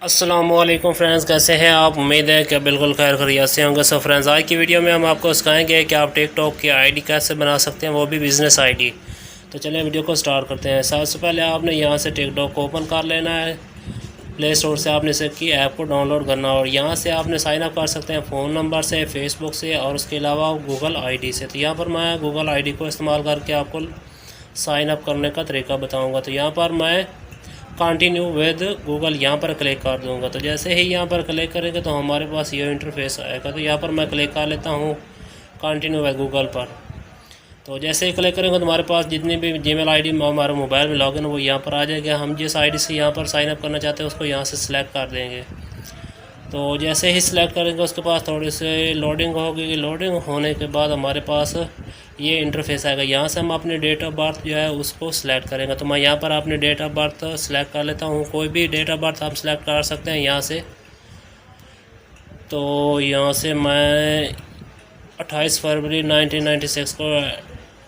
अस्सलामुअलैकुम फ्रेंड्स, कैसे हैं आप। उम्मीद है कि बिल्कुल खैर खैरियत से होंगे। सो फ्रेंड्स, आज की वीडियो में हम आपको सिखाएंगे कि आप टिकटॉक की आईडी कैसे बना सकते हैं, वो भी बिज़नेस आईडी। तो चलिए वीडियो को स्टार्ट करते हैं। सबसे पहले आपने यहाँ से टिकटॉक को ओपन कर लेना है। प्ले स्टोर से आपने इसकी ऐप को डाउनलोड करना और यहाँ से आपने साइन अप कर सकते हैं फ़ोन नंबर से, फेसबुक से और उसके अलावा गूगल आईडी से। तो यहाँ पर मैं गूगल आईडी को इस्तेमाल करके आपको साइन अप करने का तरीका बताऊँगा। तो यहाँ पर मैं कंटिन्यू विद गूगल यहाँ पर क्लिक कर दूँगा। तो जैसे ही यहाँ पर क्लिक करेंगे तो हमारे पास ये इंटरफेस आएगा। तो यहाँ पर मैं क्लिक कर लेता हूँ कंटिन्यू विद गूगल पर। तो जैसे ही क्लिक करेंगे तो हमारे पास जितनी भी जीमेल आईडी हमारे मोबाइल में लॉगिन वो यहाँ पर आ जाएगा। हम जिस आईडी से यहाँ पर साइन अप करना चाहते हैं उसको यहाँ से सिलेक्ट कर देंगे। तो जैसे ही सिलेक्ट करेंगे उसके पास थोड़ी सी लोडिंग होगी। लोडिंग होने के बाद हमारे पास ये इंटरफेस आएगा। यहाँ से हम अपने डेट ऑफ बर्थ जो है उसको सिलेक्ट करेंगे। तो मैं यहाँ पर अपने डेट ऑफ बर्थ सिलेक्ट कर लेता हूँ। कोई भी डेट ऑफ बर्थ आप सिलेक्ट कर सकते हैं यहाँ से। तो यहाँ से मैं 28 फरवरी 1996 को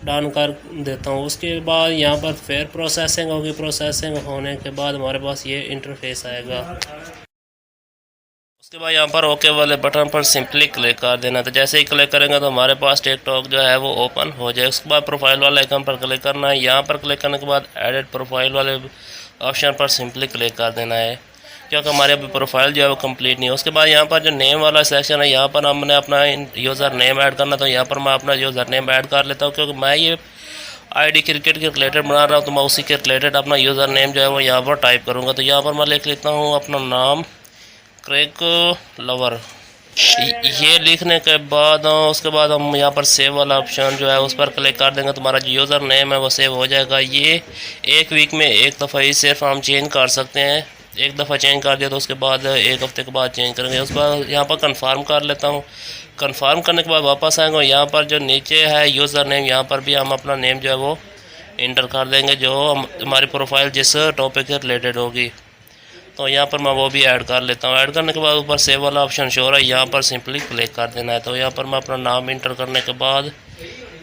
डन कर देता हूँ। उसके बाद यहाँ पर फिर प्रोसेसिंग होगी। प्रोसेसिंग होने के बाद हमारे पास ये इंटरफेस आएगा। उसके बाद यहाँ पर ओके वाले बटन पर सिंपली क्लिक कर देना। तो जैसे ही क्लिक करेंगे तो हमारे पास टिकटॉक जो है वो ओपन हो जाए। उसके बाद प्रोफाइल वाले आइकन पर क्लिक करना है। यहाँ पर क्लिक करने के बाद एडिट प्रोफाइल वाले ऑप्शन पर सिंपली क्लिक कर देना है, क्योंकि हमारे अभी प्रोफाइल जो है वो कंप्लीट नहीं है। उसके बाद यहाँ पर जो नेम वाला सेक्शन है यहाँ पर हमने अपना यूज़र नेम ऐड करना। तो यहाँ पर मैं अपना यूज़र नेम ऐड कर लेता हूँ, क्योंकि मैं ये आईडी क्रिकेट के रिलेटेड बना रहा हूँ। तो मैं उसी के रिलेटेड अपना यूज़र नेम जो है वो यहाँ पर टाइप करूँगा। तो यहाँ पर मैं लिख लेता हूँ अपना नाम क्रिक लवर। ये लिखने के बाद उसके बाद हम यहाँ पर सेव वाला ऑप्शन जो है उस पर क्लिक कर देंगे। तुम्हारा जो यूज़र नेम है वो सेव हो जाएगा। ये एक वीक में एक दफ़ा ही सिर्फ हम चेंज कर सकते हैं। एक दफ़ा चेंज कर दिया तो उसके बाद एक हफ्ते के बाद चेंज करेंगे। उसके बाद यहाँ पर कंफर्म कर लेता हूँ। कंफर्म करने के बाद वापस आएंगे। यहाँ पर जो नीचे है यूज़र नेम, यहाँ पर भी हम अपना नेम जो है वो इंटर कर देंगे, जो हमारी प्रोफाइल जिस टॉपिक से रिलेटेड होगी। तो यहाँ पर मैं वो भी ऐड कर लेता हूँ। ऐड करने के बाद ऊपर सेव वाला ऑप्शन शो रहा है, यहाँ पर सिंपली क्लिक कर देना है। तो यहाँ पर मैं अपना नाम इंटर करने के बाद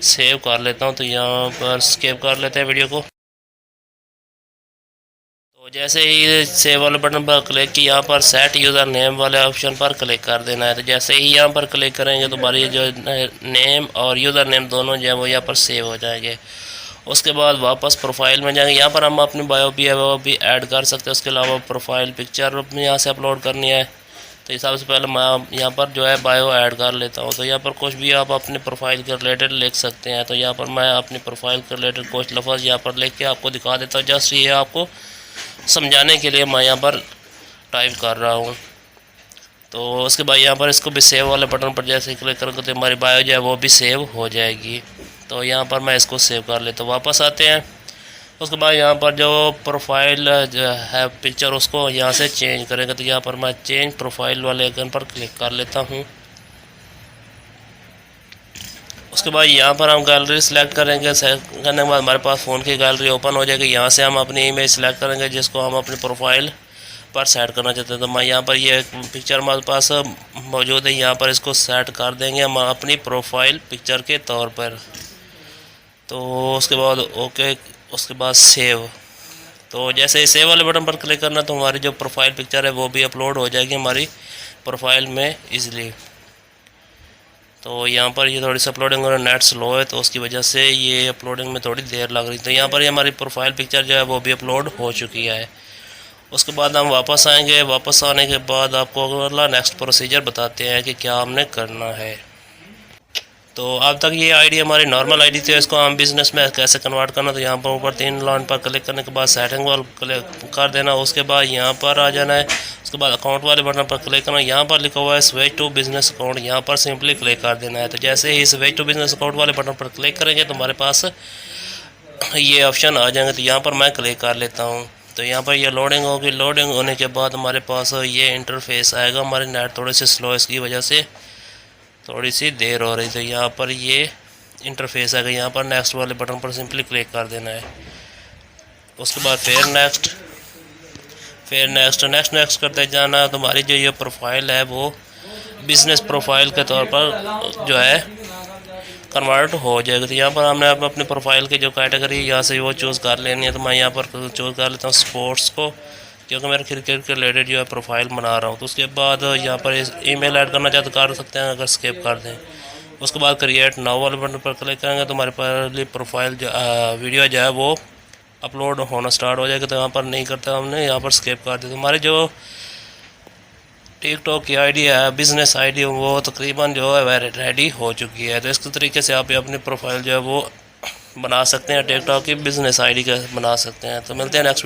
सेव कर लेता हूँ। तो यहाँ पर स्किप कर लेते हैं वीडियो को। तो जैसे ही सेव वाले बटन पर क्लिक किया, यहाँ पर सेट यूज़र नेम वाले ऑप्शन पर क्लिक कर देना है। तो जैसे ही यहाँ पर क्लिक करेंगे तो हमारी जो नेम और यूज़र नेम दोनों जो है वो यहाँ पर सेव हो जाएंगे। उसके बाद वापस प्रोफाइल में जाएंगे। यहाँ पर हम अपनी बायो भी है वो भी ऐड कर सकते हैं। उसके अलावा प्रोफाइल पिक्चर अपने यहाँ से अपलोड करनी है। तो सबसे पहले मैं यहाँ पर जो है बायो ऐड कर लेता हूँ। तो यहाँ पर कुछ भी आप अपने प्रोफाइल के रिलेटेड लिख सकते हैं। तो यहाँ पर मैं अपनी प्रोफाइल के रिलेटेड कुछ लफ्ज़ यहाँ पर लिख के आपको दिखा देता हूँ। जस्ट ये आपको समझाने के लिए मैं यहाँ पर टाइप कर रहा हूँ। तो उसके बाद यहाँ पर इसको भी सेव वाले बटन पर जैसे क्लिक करोगे तो हमारी बायो जो है वो भी सेव हो जाएगी। तो यहाँ पर मैं इसको सेव कर लेता हूँ। वापस आते हैं। उसके बाद यहाँ पर जो प्रोफाइल जो है पिक्चर उसको यहाँ से चेंज करेंगे। तो यहाँ पर मैं चेंज प्रोफाइल वाले आइकन पर क्लिक कर लेता हूँ। उसके बाद यहाँ पर हम गैलरी सेलेक्ट करेंगे। सेलेक्ट करने के बाद हमारे पास फ़ोन की गैलरी ओपन हो जाएगी। यहाँ से हम अपनी इमेज सेलेक्ट करेंगे जिसको हम अपनी प्रोफाइल पर सेट करना चाहते हैं। तो मैं यहाँ पर ये पिक्चर हमारे पास मौजूद है, यहाँ पर इसको सेट कर देंगे हम अपनी प्रोफाइल पिक्चर के तौर पर। तो उसके बाद ओके, उसके बाद सेव। तो जैसे ही सेव वाले बटन पर क्लिक करना तो हमारी जो प्रोफाइल पिक्चर है वो भी अपलोड हो जाएगी हमारी प्रोफाइल में ईज़िली। तो यहाँ पर ये थोड़ी सी अपलोडिंग और नेट स्लो है तो उसकी वजह से ये अपलोडिंग में थोड़ी देर लग रही। तो यहाँ पर हमारी प्रोफाइल पिक्चर जो है वो भी अपलोड हो चुकी है। उसके बाद हम वापस आएंगे। वापस आने के बाद आपको अगला नेक्स्ट प्रोसीजर बताते हैं कि क्या हमने करना है। तो अब तक ये आईडी हमारी नॉर्मल आईडी थी, इसको हम बिज़नेस में कैसे कन्वर्ट करना। तो यहाँ पर ऊपर 3 लाइन पर क्लिक करने के बाद सेटिंग वाल क्लिक कर देना। उसके बाद यहाँ पर आ जाना है। उसके बाद अकाउंट वाले बटन पर क्लिक करना। यहाँ पर लिखा हुआ है स्विच टू बिज़नेस अकाउंट, यहाँ पर सिंपली क्लिक कर देना है। तो जैसे ही स्विच टू बिज़नेस अकाउंट वाले बटन पर क्लिक करेंगे तो हमारे पास ये ऑप्शन आ जाएंगे। तो यहाँ पर मैं क्लिक कर लेता हूँ। तो यहाँ पर ये लोडिंग होगी। लोडिंग होने के बाद हमारे पास ये इंटरफेस आएगा। हमारे नेट थोड़े से स्लो, इसकी वजह से थोड़ी सी देर हो रही। तो यहाँ पर ये इंटरफेस आएगा। यहाँ पर नेक्स्ट वाले बटन पर सिंपली क्लिक कर देना है। उसके बाद फिर नेक्स्ट, फिर नेक्स्ट करते जाना। तुम्हारी जो ये प्रोफाइल है वो बिज़नेस प्रोफाइल के तौर पर जो है कन्वर्ट हो जाएगा। तो यहाँ पर हमने अपनी प्रोफाइल की जो कैटेगरी यहाँ से वो चूज़ कर लेनी है। तो मैं यहाँ पर चूज़ कर लेता हूँ स्पोर्ट्स को क्योंकि मैं क्रिकेट के रिलेटेड जो है प्रोफाइल बना रहा हूँ। तो उसके बाद यहाँ पर ईमेल ऐड करना चाहते कर सकते हैं, अगर स्किप कर दें। उसके बाद क्रिएट नाउ वाले बटन पर क्लिक करेंगे तो हमारे पहली प्रोफाइल जो वीडियो जो है वो अपलोड होना स्टार्ट हो जाएगा। तो यहाँ पर नहीं करते हमने, यहाँ पर स्किप कर देते। हमारे जो टिकटॉक की आईडी है, बिज़नेस आईडी, वो तकरीबन जो है वह रेडी हो चुकी है। तो इस तरीके से आप अपनी प्रोफाइल जो है वो बना सकते हैं, टिकटॉक की बिज़नेस आईडी का बना सकते हैं। तो मिलते हैं नेक्स्ट